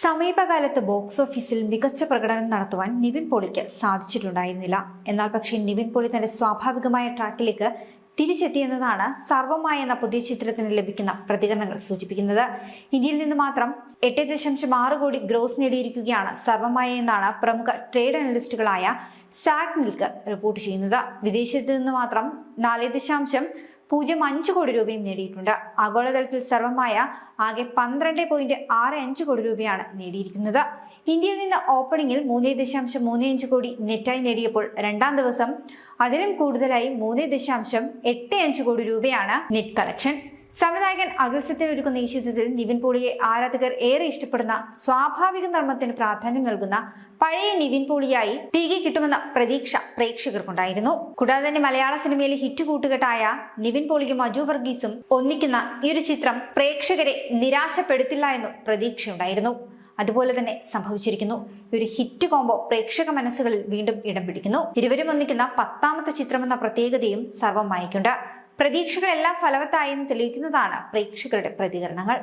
സമീപകാലത്ത് ബോക്സ് ഓഫീസിൽ മികച്ച പ്രകടനം നടത്തുവാൻ നിവിൻ പോളിക്ക് സാധിച്ചിട്ടുണ്ടായിരുന്നില്ല. എന്നാൽ പക്ഷേ നിവിൻ പോളി തന്റെ സ്വാഭാവികമായ ട്രാക്കിലേക്ക് തിരിച്ചെത്തിയെന്നതാണ് സർവമായ എന്ന പുതിയ ചിത്രത്തിന് ലഭിക്കുന്ന പ്രതികരണങ്ങൾ സൂചിപ്പിക്കുന്നത്. ഇന്ത്യയിൽ നിന്ന് മാത്രം 8.6 കോടി ഗ്രോസ് നേടിയിരിക്കുകയാണ് സർവമായ എന്നാണ് പ്രമുഖ ട്രേഡ് അനലിസ്റ്റുകളായ സാക് മിൽക്ക് റിപ്പോർട്ട് ചെയ്യുന്നത്. വിദേശത്ത് നിന്ന് മാത്രം 4.05 കോടി രൂപയും നേടിയിട്ടുണ്ട്. ആഗോളതലത്തിൽ സർവമായ ആകെ 12.65 കോടി രൂപയാണ് നേടിയിരിക്കുന്നത്. ഇന്ത്യയിൽ നിന്ന് ഓപ്പണിംഗിൽ 3.35 കോടി നെറ്റായി നേടിയപ്പോൾ രണ്ടാം ദിവസം അതിലും കൂടുതലായി 3.85 കോടി രൂപയാണ് നെറ്റ് കളക്ഷൻ. സംവിധായകൻ അഗസ്ത്യൻ ഒരുക്കുന്ന ഈ ചിത്രത്തിൽ നിവിൻ പോളിയെ ആരാധകർ ഏറെ ഇഷ്ടപ്പെടുന്ന സ്വാഭാവിക നർമ്മത്തിന് പ്രാധാന്യം നൽകുന്ന പഴയ നിവിൻ പോളിയായി തിരികെ കിട്ടുമെന്ന പ്രതീക്ഷ പ്രേക്ഷകർക്കുണ്ടായിരുന്നു. കൂടാതെ തന്നെ മലയാള സിനിമയിലെ ഹിറ്റ് കൂട്ടുകെട്ടായ നിവിൻ പോളിയും അജു വർഗീസും ഒന്നിക്കുന്ന ഈ ഒരു ചിത്രം പ്രേക്ഷകരെ നിരാശപ്പെടുത്തില്ല എന്നും പ്രതീക്ഷയുണ്ടായിരുന്നു. അതുപോലെ തന്നെ സംഭവിച്ചിരിക്കുന്നു. ഈ ഒരു ഹിറ്റ് കോംബോ പ്രേക്ഷക മനസ്സുകളിൽ വീണ്ടും ഇടം പിടിക്കുന്നു. ഇരുവരും ഒന്നിക്കുന്ന 10ാമത്തെ ചിത്രമെന്ന പ്രത്യേകതയും സർവമായിക്കുണ്ട്. പ്രതീക്ഷകളെല്ലാം ഫലവത്തായെന്ന് തെളിയിക്കുന്നതാണ് പ്രേക്ഷകരുടെ പ്രതികരണങ്ങൾ.